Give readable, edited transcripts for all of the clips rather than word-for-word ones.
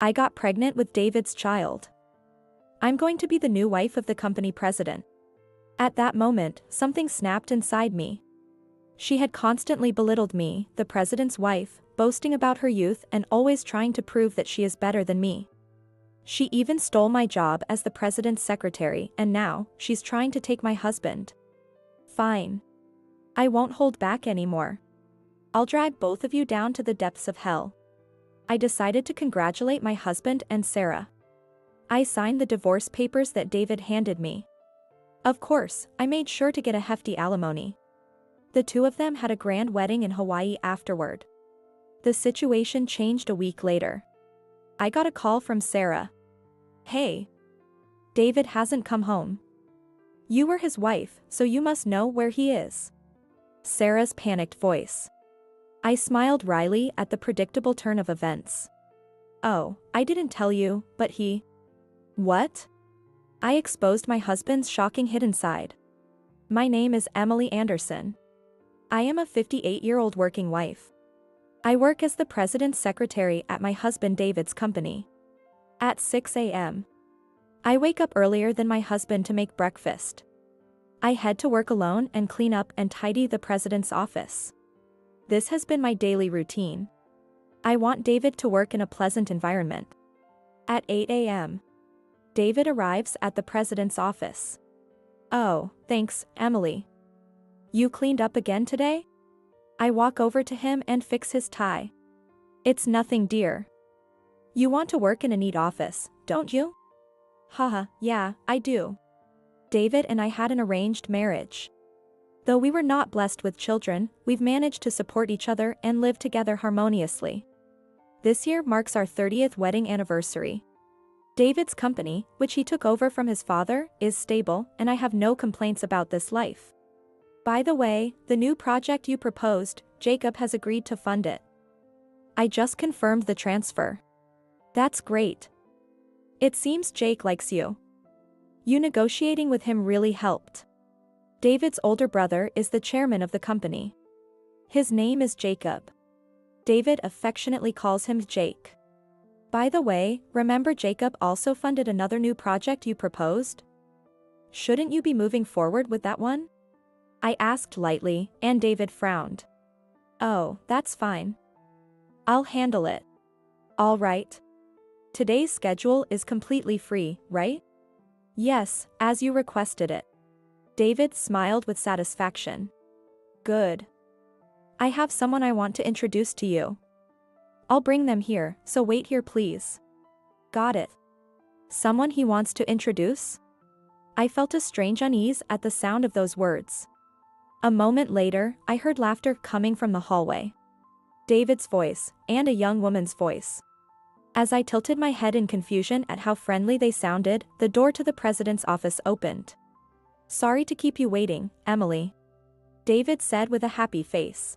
I got pregnant with David's child. I'm going to be the new wife of the company president. At that moment, something snapped inside me. She had constantly belittled me, the president's wife, boasting about her youth and always trying to prove that she is better than me. She even stole my job as the president's secretary, and now, she's trying to take my husband. Fine. I won't hold back anymore. I'll drag both of you down to the depths of hell. I decided to congratulate my husband and Sarah. I signed the divorce papers that David handed me. Of course, I made sure to get a hefty alimony. The two of them had a grand wedding in Hawaii afterward. The situation changed a week later. I got a call from Sarah. Hey. David hasn't come home. You were his wife, so you must know where he is. Sarah's panicked voice. I smiled wryly at the predictable turn of events. Oh, I didn't tell you, but he... What? I exposed my husband's shocking hidden side. My name is Emily Anderson. I am a 58-year-old working wife. I work as the president's secretary at my husband David's company. At 6 a.m. I wake up earlier than my husband to make breakfast. I head to work alone and clean up and tidy the president's office. This has been my daily routine. I want David to work in a pleasant environment. At 8 a.m. David arrives at the president's office. Oh, thanks, Emily. You cleaned up again today? I walk over to him and fix his tie. It's nothing, dear. You want to work in a neat office, don't you? Haha, yeah, I do. David and I had an arranged marriage. Though we were not blessed with children, we've managed to support each other and live together harmoniously. This year marks our 30th wedding anniversary. David's company, which he took over from his father, is stable, and I have no complaints about this life. By the way, the new project you proposed, Jacob has agreed to fund it. I just confirmed the transfer. That's great. It seems Jake likes you. You negotiating with him really helped. David's older brother is the chairman of the company. His name is Jacob. David affectionately calls him Jake. By the way, remember Jacob also funded another new project you proposed? Shouldn't you be moving forward with that one? I asked lightly, and David frowned. Oh, that's fine. I'll handle it. All right. Today's schedule is completely free, right? Yes, as you requested it. David smiled with satisfaction. Good. I have someone I want to introduce to you. I'll bring them here, so wait here please. Got it. Someone he wants to introduce? I felt a strange unease at the sound of those words. A moment later, I heard laughter coming from the hallway. David's voice, and a young woman's voice. As I tilted my head in confusion at how friendly they sounded, the door to the president's office opened. Sorry to keep you waiting, Emily. David said with a happy face.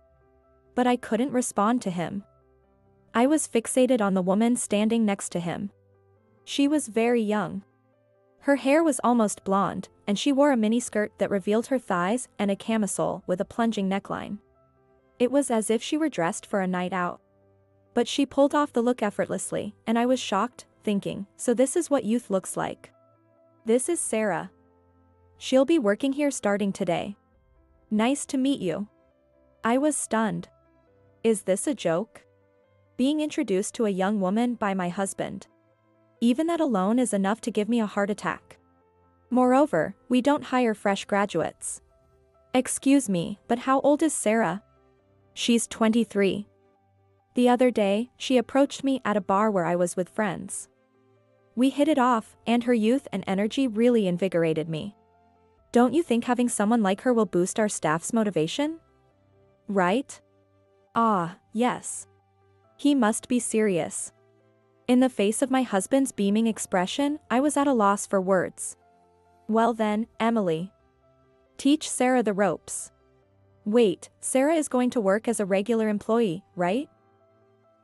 But I couldn't respond to him. I was fixated on the woman standing next to him. She was very young. Her hair was almost blonde, and she wore a miniskirt that revealed her thighs and a camisole with a plunging neckline. It was as if she were dressed for a night out. But she pulled off the look effortlessly, and I was shocked, thinking, so this is what youth looks like. This is Sarah. She'll be working here starting today. Nice to meet you. I was stunned. Is this a joke? Being introduced to a young woman by my husband. Even that alone is enough to give me a heart attack. Moreover, we don't hire fresh graduates. Excuse me, but how old is Sarah? She's 23. The other day, she approached me at a bar where I was with friends. We hit it off, and her youth and energy really invigorated me. Don't you think having someone like her will boost our staff's motivation? Right? Ah, yes. He must be serious. In the face of my husband's beaming expression, I was at a loss for words. Well then, Emily. Teach Sarah the ropes. Wait, Sarah is going to work as a regular employee, right?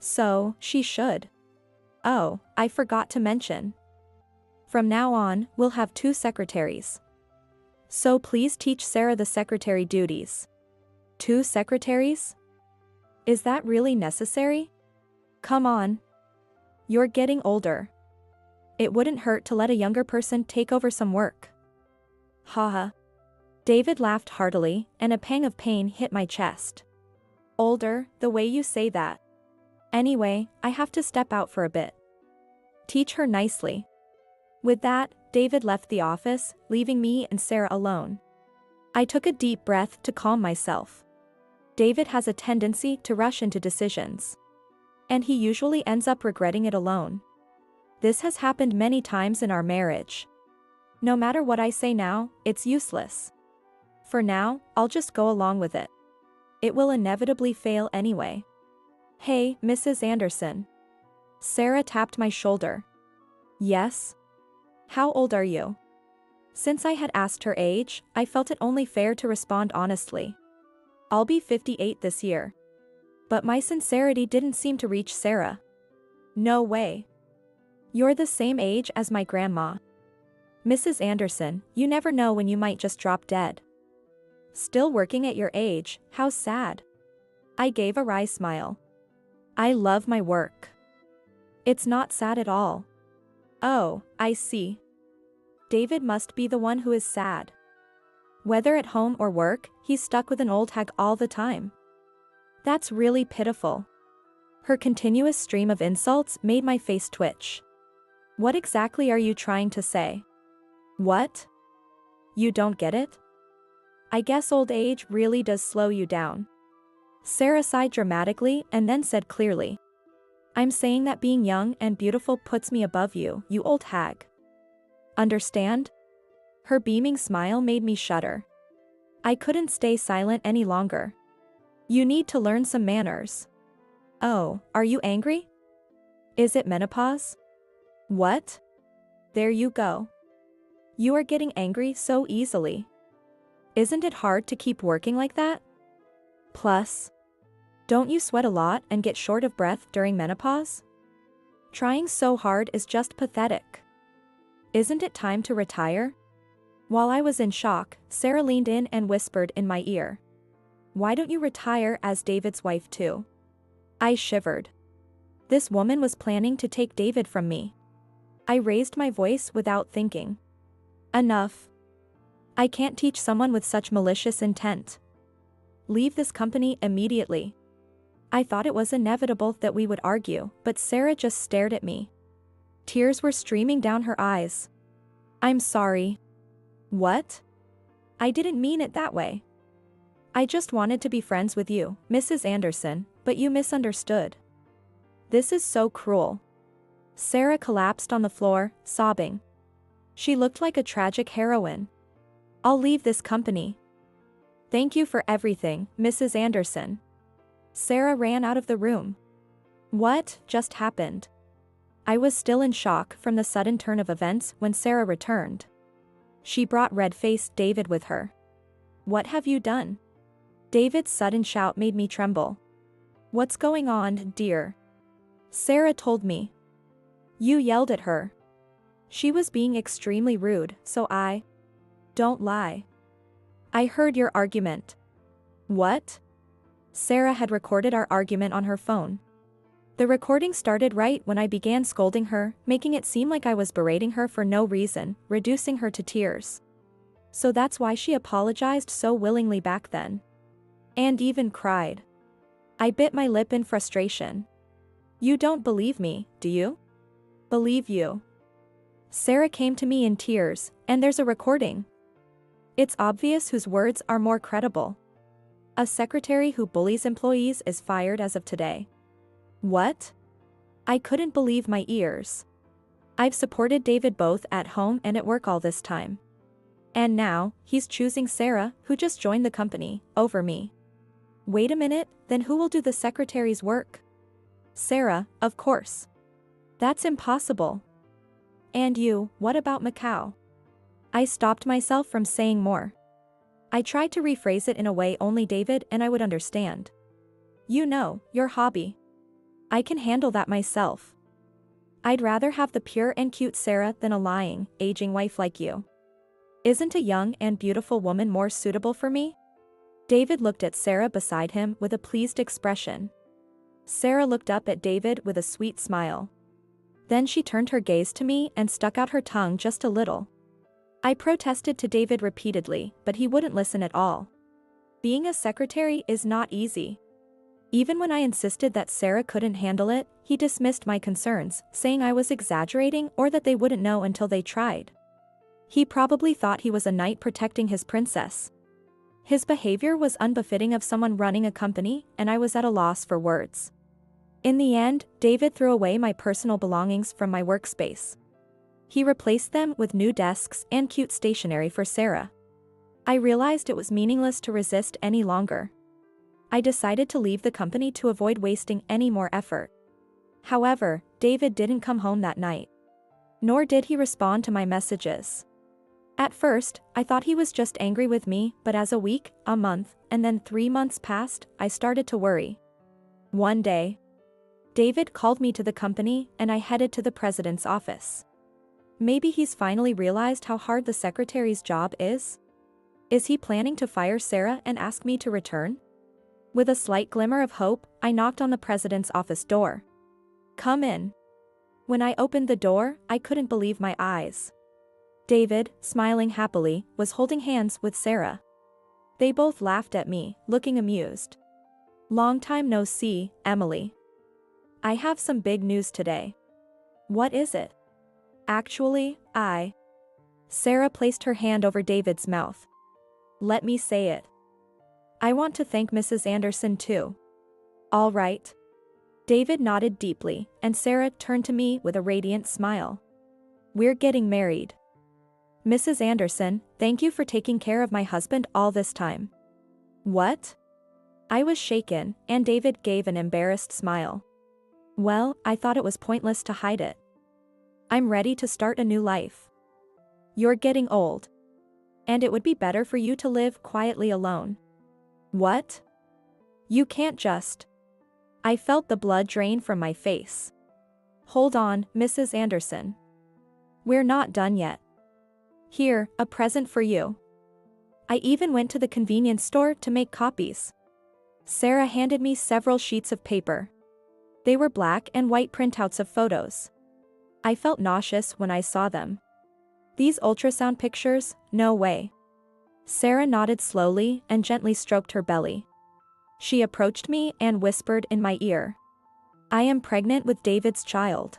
So, she should. Oh, I forgot to mention. From now on, we'll have 2 secretaries. So please teach Sarah the secretary duties. 2 secretaries? Is that really necessary? Come on. You're getting older. It wouldn't hurt to let a younger person take over some work. Haha. David laughed heartily, and a pang of pain hit my chest. Older, the way you say that. Anyway, I have to step out for a bit. Teach her nicely. With that, David left the office, leaving me and Sarah alone. I took a deep breath to calm myself. David has a tendency to rush into decisions. And he usually ends up regretting it alone. This has happened many times in our marriage. No matter what I say now, it's useless. For now, I'll just go along with it. It will inevitably fail anyway. Hey, Mrs. Anderson. Sarah tapped my shoulder. Yes? How old are you? Since I had asked her age, I felt it only fair to respond honestly. I'll be 58 this year. But my sincerity didn't seem to reach Sarah. No way. You're the same age as my grandma. Mrs. Anderson, you never know when you might just drop dead. Still working at your age, how sad. I gave a wry smile. I love my work. It's not sad at all. Oh, I see. David must be the one who is sad. Whether at home or work, he's stuck with an old hag all the time. That's really pitiful. Her continuous stream of insults made my face twitch. What exactly are you trying to say? What? You don't get it? I guess old age really does slow you down. Sarah sighed dramatically and then said clearly. I'm saying that being young and beautiful puts me above you, you old hag. Understand? Her beaming smile made me shudder. I couldn't stay silent any longer. You need to learn some manners. Oh, are you angry? Is it menopause? What? There you go. You are getting angry so easily. Isn't it hard to keep working like that? Plus, don't you sweat a lot and get short of breath during menopause? Trying so hard is just pathetic. Isn't it time to retire? While I was in shock, Sarah leaned in and whispered in my ear. Why don't you retire as David's wife too? I shivered. This woman was planning to take David from me. I raised my voice without thinking. Enough. I can't teach someone with such malicious intent. Leave this company immediately. I thought it was inevitable that we would argue, but Sarah just stared at me. Tears were streaming down her eyes. I'm sorry. What? I didn't mean it that way. I just wanted to be friends with you, Mrs. Anderson, but you misunderstood. This is so cruel. Sarah collapsed on the floor, sobbing. She looked like a tragic heroine. I'll leave this company. Thank you for everything, Mrs. Anderson. Sarah ran out of the room. What just happened? I was still in shock from the sudden turn of events when Sarah returned. She brought red-faced David with her. What have you done? David's sudden shout made me tremble. What's going on, dear? Sarah told me. You yelled at her. She was being extremely rude, so I... Don't lie. I heard your argument. What? Sarah had recorded our argument on her phone. The recording started right when I began scolding her, making it seem like I was berating her for no reason, reducing her to tears. So that's why she apologized so willingly back then. And even cried. I bit my lip in frustration. You don't believe me, do you? Believe you. Sarah came to me in tears, and there's a recording. It's obvious whose words are more credible. A secretary who bullies employees is fired as of today. What? I couldn't believe my ears. I've supported David both at home and at work all this time. And now, he's choosing Sarah, who just joined the company, over me. Wait a minute, then who will do the secretary's work? Sarah, of course. That's impossible. And you, what about Macau? I stopped myself from saying more. I tried to rephrase it in a way only David and I would understand. You know, your hobby. I can handle that myself. I'd rather have the pure and cute Sarah than a lying, aging wife like you. Isn't a young and beautiful woman more suitable for me? David looked at Sarah beside him with a pleased expression. Sarah looked up at David with a sweet smile. Then she turned her gaze to me and stuck out her tongue just a little. I protested to David repeatedly, but he wouldn't listen at all. Being a secretary is not easy. Even when I insisted that Sarah couldn't handle it, he dismissed my concerns, saying I was exaggerating or that they wouldn't know until they tried. He probably thought he was a knight protecting his princess. His behavior was unbefitting of someone running a company, and I was at a loss for words. In the end, David threw away my personal belongings from my workspace. He replaced them with new desks and cute stationery for Sarah. I realized it was meaningless to resist any longer. I decided to leave the company to avoid wasting any more effort. However, David didn't come home that night. Nor did he respond to my messages. At first, I thought he was just angry with me, but as a week, a month, and then 3 months passed, I started to worry. One day, David called me to the company and I headed to the president's office. Maybe he's finally realized how hard the secretary's job is? Is he planning to fire Sarah and ask me to return? With a slight glimmer of hope, I knocked on the president's office door. "Come in." When I opened the door, I couldn't believe my eyes. David, smiling happily, was holding hands with Sarah. They both laughed at me, looking amused. "Long time no see, Emily. I have some big news today." "What is it?" "Actually, Sarah placed her hand over David's mouth. "Let me say it. I want to thank Mrs. Anderson too." "All right." David nodded deeply, and Sarah turned to me with a radiant smile. "We're getting married." "Mrs. Anderson, thank you for taking care of my husband all this time." "What?" I was shaken, and David gave an embarrassed smile. "Well, I thought it was pointless to hide it. I'm ready to start a new life. You're getting old. And it would be better for you to live quietly alone." "What? You can't just..." I felt the blood drain from my face. "Hold on, Mrs. Anderson. We're not done yet. Here, a present for you." I even went to the convenience store to make copies. Sarah handed me several sheets of paper. They were black and white printouts of photos. I felt nauseous when I saw them. "These ultrasound pictures? No way." Sarah nodded slowly and gently stroked her belly. She approached me and whispered in my ear. "I am pregnant with David's child.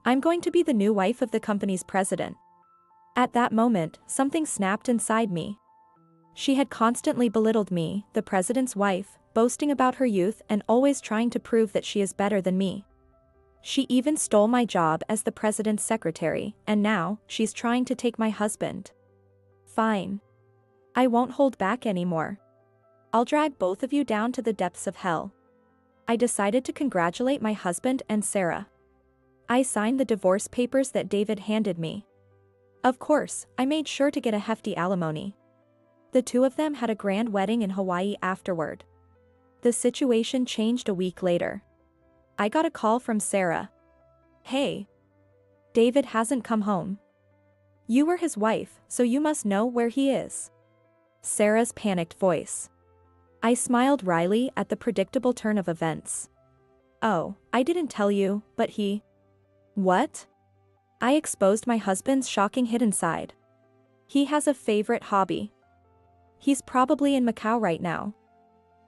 I'm going to be the new wife of the company's president." At that moment, something snapped inside me. She had constantly belittled me, the president's wife, boasting about her youth and always trying to prove that she is better than me. She even stole my job as the president's secretary, and now, she's trying to take my husband. Fine. I won't hold back anymore. I'll drag both of you down to the depths of hell. I decided to congratulate my husband and Sarah. I signed the divorce papers that David handed me. Of course, I made sure to get a hefty alimony. The two of them had a grand wedding in Hawaii afterward. The situation changed a week later. I got a call from Sarah. "Hey. David hasn't come home. You were his wife, so you must know where he is." Sarah's panicked voice. I smiled wryly at the predictable turn of events. "Oh, I didn't tell you, but he..." "What?" I exposed my husband's shocking hidden side. "He has a favorite hobby. He's probably in Macau right now."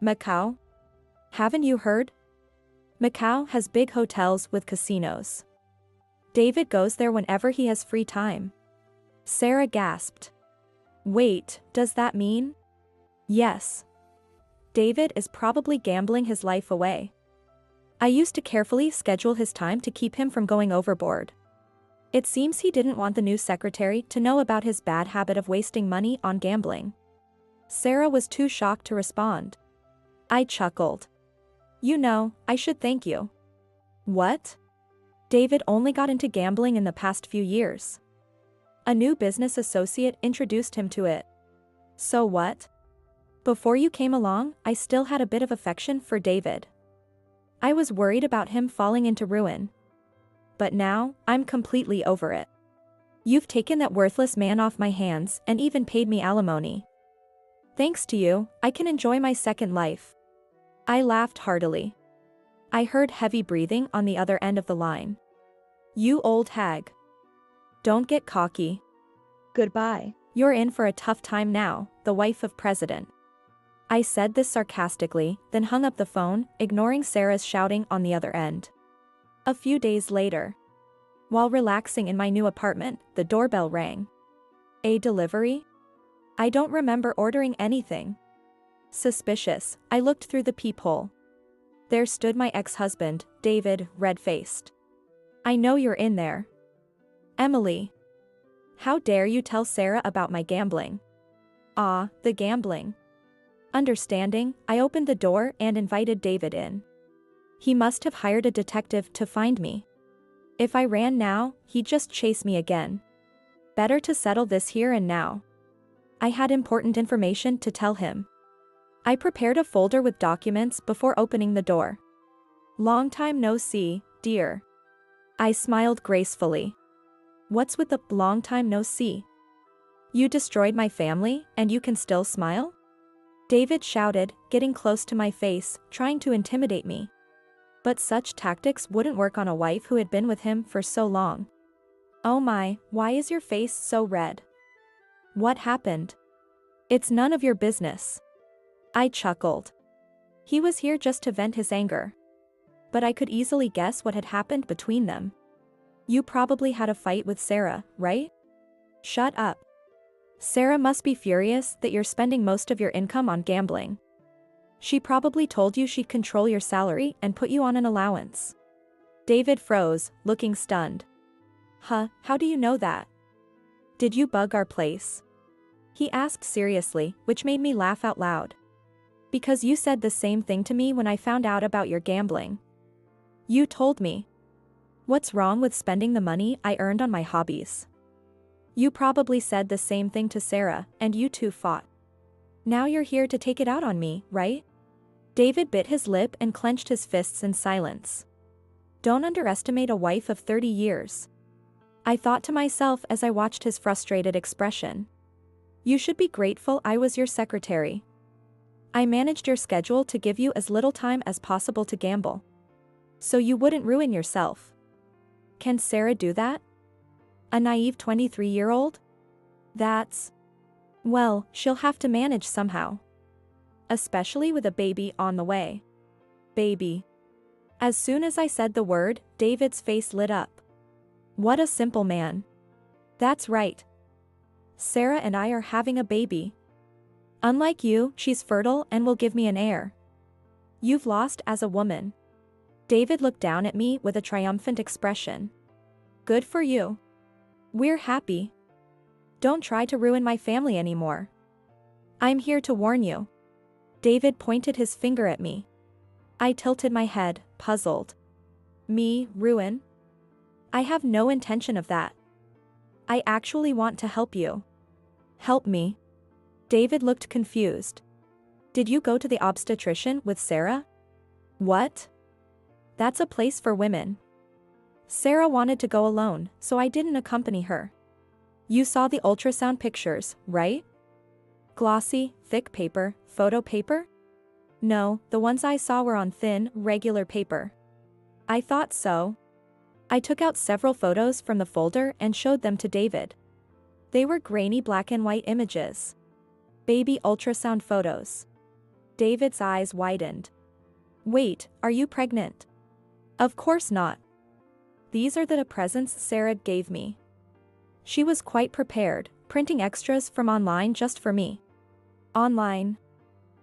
"Macau? Haven't you heard? Macau has big hotels with casinos. David goes there whenever he has free time." Sarah gasped. "Wait, does that mean..." "Yes. David is probably gambling his life away. I used to carefully schedule his time to keep him from going overboard. It seems he didn't want the new secretary to know about his bad habit of wasting money on gambling." Sarah was too shocked to respond. I chuckled. "You know, I should thank you." "What?" "David only got into gambling in the past few years. A new business associate introduced him to it." "So what?" "Before you came along, I still had a bit of affection for David. I was worried about him falling into ruin. But now, I'm completely over it. You've taken that worthless man off my hands and even paid me alimony. Thanks to you, I can enjoy my second life." I laughed heartily. I heard heavy breathing on the other end of the line. You old hag. Don't get cocky. Goodbye. You're in for a tough time now, the wife of president. I said this sarcastically, then hung up the phone, ignoring Sarah's shouting on the other end. A few days later, while relaxing in my new apartment, the doorbell rang. A delivery? I don't remember ordering anything. Suspicious, I looked through the peephole. There stood my ex-husband, David, red-faced. I know you're in there. Emily. How dare you tell Sarah about my gambling? Ah, the gambling. Understanding, I opened the door and invited David in. He must have hired a detective to find me. If I ran now, he'd just chase me again. Better to settle this here and now. I had important information to tell him. I prepared a folder with documents before opening the door. Long time no see, dear. I smiled gracefully. What's with the long time no see? You destroyed my family, and you can still smile? David shouted, getting close to my face, trying to intimidate me. But such tactics wouldn't work on a wife who had been with him for so long. Oh my, why is your face so red? What happened? It's none of your business. I chuckled. He was here just to vent his anger. But I could easily guess what had happened between them. You probably had a fight with Sarah, right? Shut up. Sarah must be furious that you're spending most of your income on gambling. She probably told you she'd control your salary and put you on an allowance. David froze, looking stunned. Huh, how do you know that? Did you bug our place? He asked seriously, which made me laugh out loud. Because you said the same thing to me when I found out about your gambling. You told me. What's wrong with spending the money I earned on my hobbies? You probably said the same thing to Sarah, and you two fought. Now you're here to take it out on me, right? David bit his lip and clenched his fists in silence. Don't underestimate a wife of 30 years. I thought to myself as I watched his frustrated expression. You should be grateful I was your secretary. I managed your schedule to give you as little time as possible to gamble. So you wouldn't ruin yourself. Can Sarah do that? A naive 23-year-old? Well, she'll have to manage somehow. Especially with a baby on the way. Baby. As soon as I said the word, David's face lit up. What a simple man. That's right. Sarah and I are having a baby. Unlike you, she's fertile and will give me an heir. You've lost as a woman. David looked down at me with a triumphant expression. Good for you. We're happy. Don't try to ruin my family anymore. I'm here to warn you. David pointed his finger at me. I tilted my head, puzzled. Me, ruin? I have no intention of that. I actually want to help you. Help me. David looked confused. Did you go to the obstetrician with Sarah? What? That's a place for women. Sarah wanted to go alone, so I didn't accompany her. You saw the ultrasound pictures, right? Glossy, thick paper, photo paper? No, the ones I saw were on thin, regular paper. I thought so. I took out several photos from the folder and showed them to David. They were grainy black and white images. Baby ultrasound photos. David's eyes widened. Wait, are you pregnant? Of course not. These are the presents Sarah gave me. She was quite prepared, printing extras from online just for me. Online?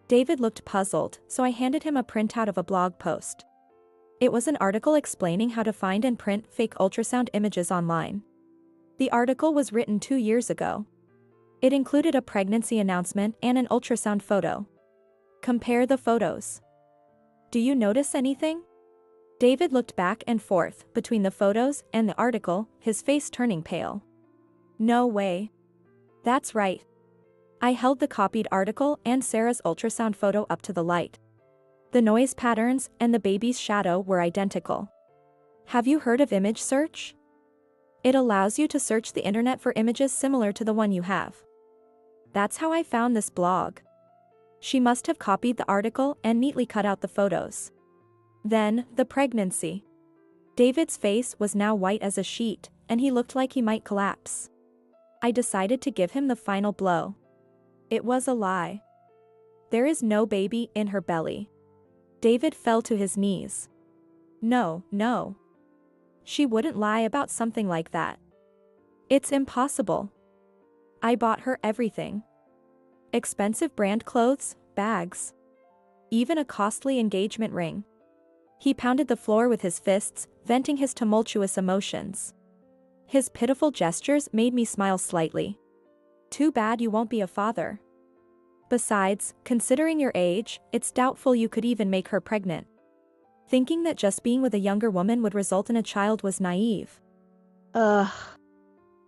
David looked puzzled, so I handed him a printout of a blog post. It was an article explaining how to find and print fake ultrasound images online. The article was written 2 years ago. It included a pregnancy announcement and an ultrasound photo. Compare the photos. Do you notice anything? David looked back and forth between the photos and the article, his face turning pale. No way. That's right. I held the copied article and Sarah's ultrasound photo up to the light. The noise patterns and the baby's shadow were identical. Have you heard of image search? It allows you to search the internet for images similar to the one you have. That's how I found this blog. She must have copied the article and neatly cut out the photos. Then, the pregnancy. David's face was now white as a sheet, and he looked like he might collapse. I decided to give him the final blow. It was a lie. There is no baby in her belly. David fell to his knees. No, no. She wouldn't lie about something like that. It's impossible. I bought her everything. Expensive brand clothes, bags. Even a costly engagement ring. He pounded the floor with his fists, venting his tumultuous emotions. His pitiful gestures made me smile slightly. Too bad you won't be a father. Besides, considering your age, it's doubtful you could even make her pregnant. Thinking that just being with a younger woman would result in a child was naive. Ugh.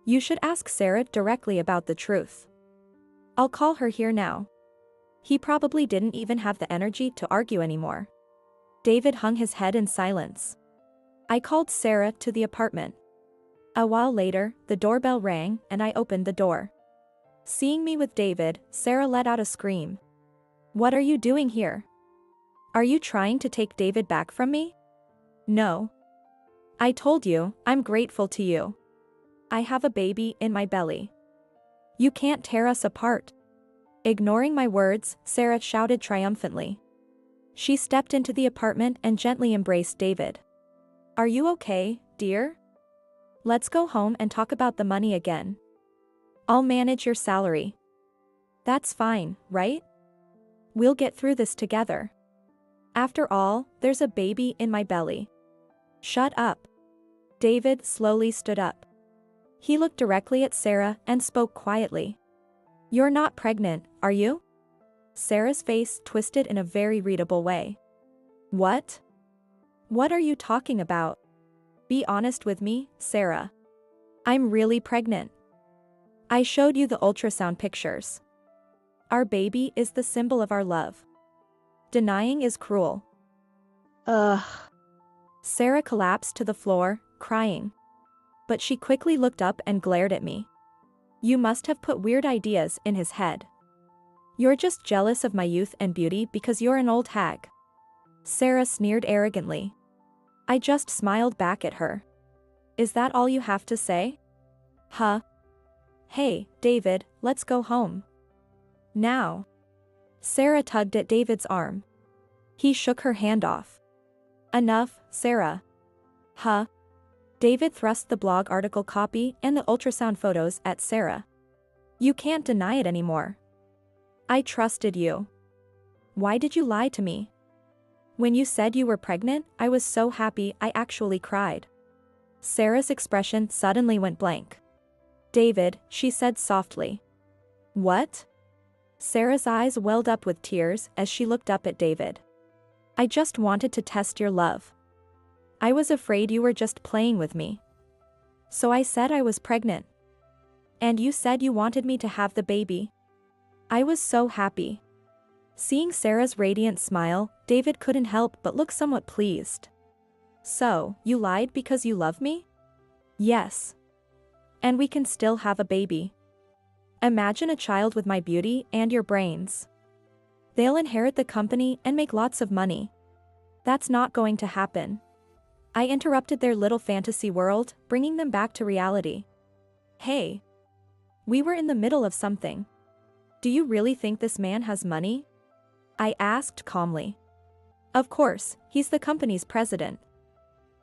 You should ask Sarah directly about the truth. I'll call her here now. He probably didn't even have the energy to argue anymore. David hung his head in silence. I called Sarah to the apartment. A while later, the doorbell rang and I opened the door. Seeing me with David, Sarah let out a scream. What are you doing here? Are you trying to take David back from me? No. I told you, I'm grateful to you. I have a baby in my belly. You can't tear us apart. Ignoring my words, Sarah shouted triumphantly. She stepped into the apartment and gently embraced David. Are you okay, dear? Let's go home and talk about the money again. I'll manage your salary. That's fine, right? We'll get through this together. After all, there's a baby in my belly. Shut up. David slowly stood up. He looked directly at Sarah and spoke quietly. You're not pregnant, are you? Sarah's face twisted in a very readable way. What? What are you talking about? Be honest with me, Sarah. I'm really pregnant. I showed you the ultrasound pictures. Our baby is the symbol of our love. Denying is cruel. Ugh. Sarah collapsed to the floor, crying. But she quickly looked up and glared at me. You must have put weird ideas in his head. You're just jealous of my youth and beauty because you're an old hag. Sarah sneered arrogantly. I just smiled back at her. Is that all you have to say? Huh? Hey, David, let's go home. Now. Sarah tugged at David's arm. He shook her hand off. Enough, Sarah. Huh? David thrust the blog article copy and the ultrasound photos at Sarah. You can't deny it anymore. I trusted you. Why did you lie to me? When you said you were pregnant, I was so happy I actually cried. Sarah's expression suddenly went blank. David, she said softly. What? Sarah's eyes welled up with tears as she looked up at David. I just wanted to test your love. I was afraid you were just playing with me. So I said I was pregnant. And you said you wanted me to have the baby. I was so happy. Seeing Sarah's radiant smile, David couldn't help but look somewhat pleased. So, you lied because you love me? Yes. And we can still have a baby. Imagine a child with my beauty and your brains. They'll inherit the company and make lots of money. That's not going to happen. I interrupted their little fantasy world, bringing them back to reality. Hey. We were in the middle of something. Do you really think this man has money? I asked calmly. Of course, he's the company's president.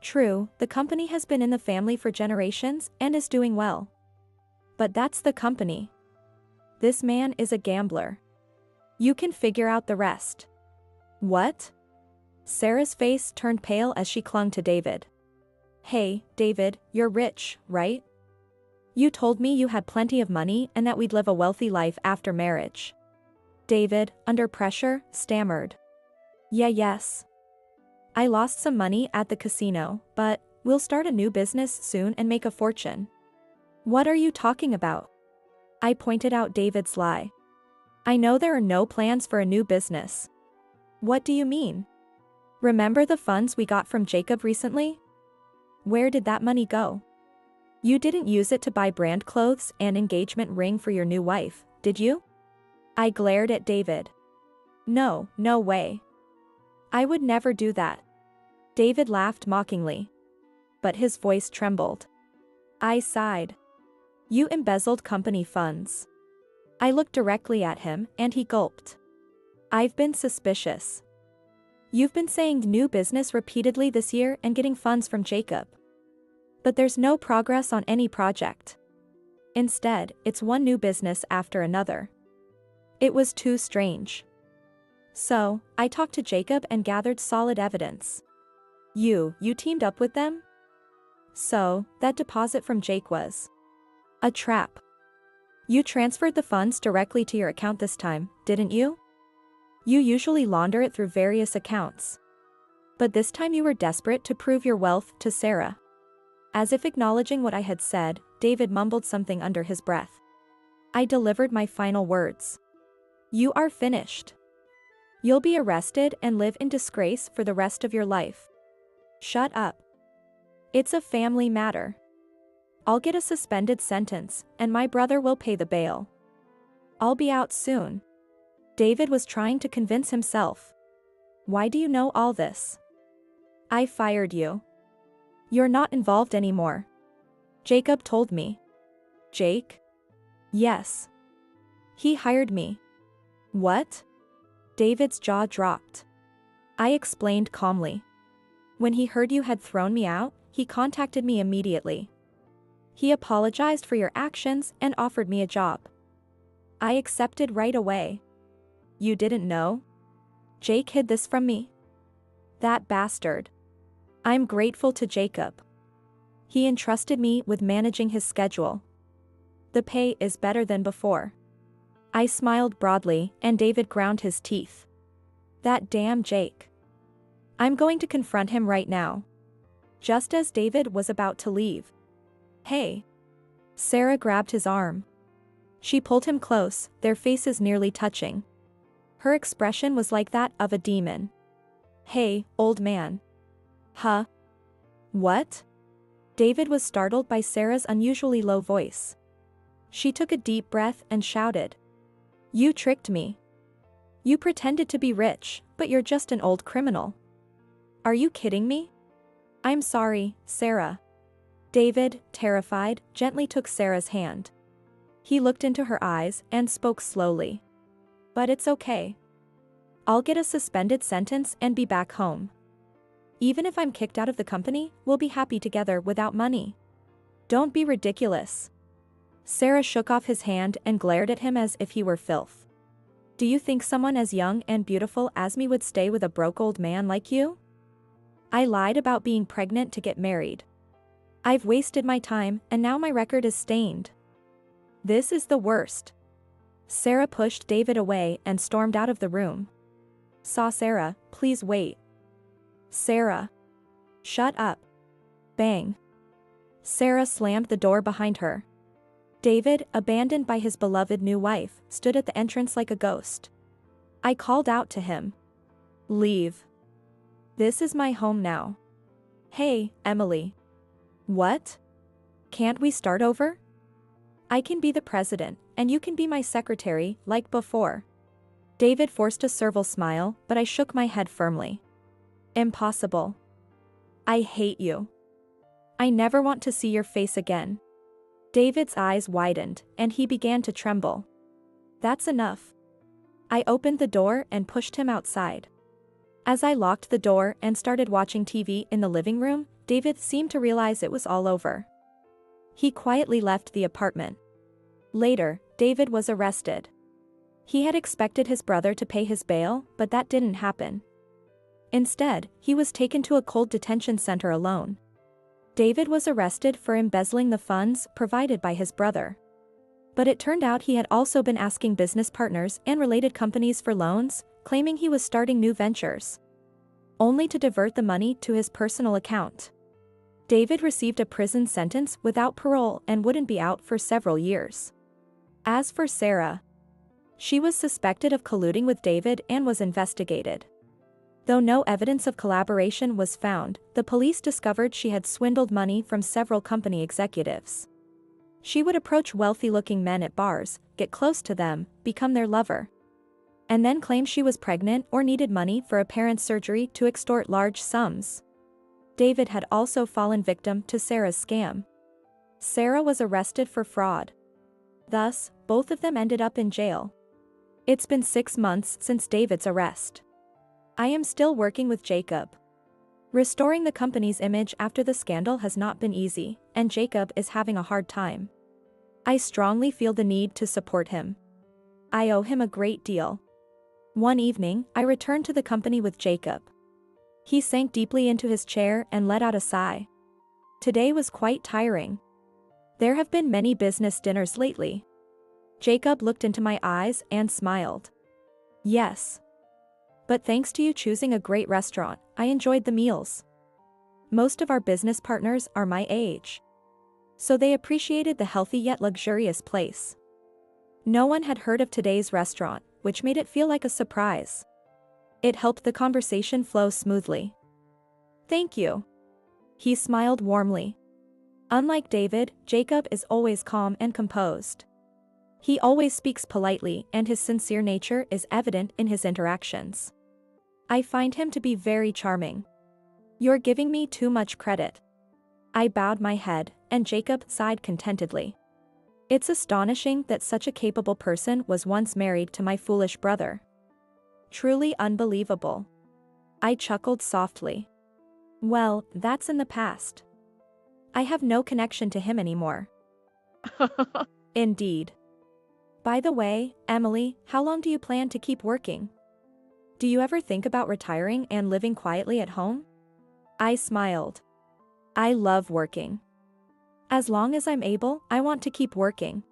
True, the company has been in the family for generations and is doing well. But that's the company. This man is a gambler. You can figure out the rest. What? Sarah's face turned pale as she clung to David. Hey, David, you're rich, right? You told me you had plenty of money and that we'd live a wealthy life after marriage. David, under pressure, stammered. Yes. I lost some money at the casino, but we'll start a new business soon and make a fortune. What are you talking about? I pointed out David's lie. I know there are no plans for a new business. What do you mean? Remember the funds we got from Jacob recently? Where did that money go? You didn't use it to buy brand clothes and engagement ring for your new wife, did you? I glared at David. No way. I would never do that. David laughed mockingly. but his voice trembled. I sighed. You embezzled company funds. I looked directly at him, and he gulped. I've been suspicious. You've been saying new business repeatedly this year and getting funds from Jacob. But there's no progress on any project. Instead, it's one new business after another. It was too strange. So, I talked to Jacob and gathered solid evidence. You teamed up with them? So, that deposit from Jake was a trap. You transferred the funds directly to your account this time, didn't you? You usually launder it through various accounts. But this time you were desperate to prove your wealth to Sarah. As if acknowledging what I had said, David mumbled something under his breath. I delivered my final words. You are finished. You'll be arrested and live in disgrace for the rest of your life. Shut up. It's a family matter. I'll get a suspended sentence, and my brother will pay the bail. I'll be out soon. David was trying to convince himself. Why do you know all this? I fired you. You're not involved anymore. Jacob told me. Jake? Yes. He hired me. What? David's jaw dropped. I explained calmly. When he heard you had thrown me out, he contacted me immediately. He apologized for your actions and offered me a job. I accepted right away. You didn't know? Jake hid this from me. That bastard. I'm grateful to Jacob. He entrusted me with managing his schedule. The pay is better than before. I smiled broadly, and David ground his teeth. That damn Jake. I'm going to confront him right now. Just as David was about to leave. Hey. Sarah grabbed his arm. She pulled him close, their faces nearly touching. Her expression was like that of a demon. Hey, old man. Huh? What? David was startled by Sarah's unusually low voice. She took a deep breath and shouted. You tricked me. You pretended to be rich, but you're just an old criminal. Are you kidding me? I'm sorry, Sarah. David, terrified, gently took Sarah's hand. He looked into her eyes and spoke slowly. But it's okay. I'll get a suspended sentence and be back home. Even if I'm kicked out of the company, we'll be happy together without money. Don't be ridiculous. Sarah shook off his hand and glared at him as if he were filth. Do you think someone as young and beautiful as me would stay with a broke old man like you? I lied about being pregnant to get married. I've wasted my time, and now my record is stained. This is the worst. Sarah pushed David away and stormed out of the room. Saw Sarah, please wait. Sarah. Shut up. Bang. Sarah slammed the door behind her. David, abandoned by his beloved new wife, stood at the entrance like a ghost. I called out to him. Leave. This is my home now. Hey, Emily. What? Can't we start over? I can be the president, and you can be my secretary, like before. David forced a servile smile, but I shook my head firmly. Impossible. I hate you. I never want to see your face again. David's eyes widened, and he began to tremble. That's enough. I opened the door and pushed him outside. As I locked the door and started watching TV in the living room, David seemed to realize it was all over. He quietly left the apartment. Later, David was arrested. He had expected his brother to pay his bail, but that didn't happen. Instead, he was taken to a cold detention center alone. David was arrested for embezzling the funds provided by his brother. But it turned out he had also been asking business partners and related companies for loans, claiming he was starting new ventures, only to divert the money to his personal account. David received a prison sentence without parole and wouldn't be out for several years. As for Sarah, she was suspected of colluding with David and was investigated. Though no evidence of collaboration was found, the police discovered she had swindled money from several company executives. She would approach wealthy-looking men at bars, get close to them, become their lover, and then claim she was pregnant or needed money for apparent surgery to extort large sums. David had also fallen victim to Sarah's scam. Sarah was arrested for fraud. Thus, both of them ended up in jail. It's been 6 months since David's arrest. I am still working with Jacob. Restoring the company's image after the scandal has not been easy, and Jacob is having a hard time. I strongly feel the need to support him. I owe him a great deal. One evening, I returned to the company with Jacob. He sank deeply into his chair and let out a sigh. Today was quite tiring. There have been many business dinners lately. Jacob looked into my eyes and smiled. Yes. But thanks to you choosing a great restaurant, I enjoyed the meals. Most of our business partners are my age. So they appreciated the healthy yet luxurious place. No one had heard of today's restaurant, which made it feel like a surprise. It helped the conversation flow smoothly. Thank you. He smiled warmly. Unlike David, Jacob is always calm and composed. He always speaks politely, and his sincere nature is evident in his interactions. I find him to be very charming. You're giving me too much credit. I bowed my head, and Jacob sighed contentedly. It's astonishing that such a capable person was once married to my foolish brother. Truly unbelievable. I chuckled softly. Well, that's in the past. I have no connection to him anymore. Indeed. By the way, Emily, how long do you plan to keep working? Do you ever think about retiring and living quietly at home? I smiled. I love working. As long as I'm able, I want to keep working.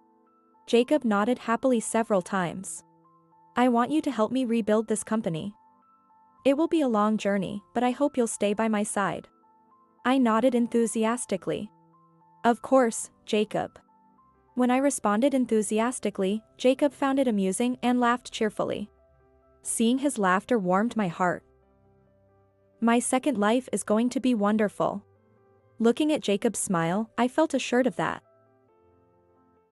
Jacob nodded happily several times. I want you to help me rebuild this company. It will be a long journey, but I hope you'll stay by my side. I nodded enthusiastically. Of course, Jacob. When I responded enthusiastically, Jacob found it amusing and laughed cheerfully. Seeing his laughter warmed my heart. My second life is going to be wonderful. Looking at Jacob's smile, I felt assured of that.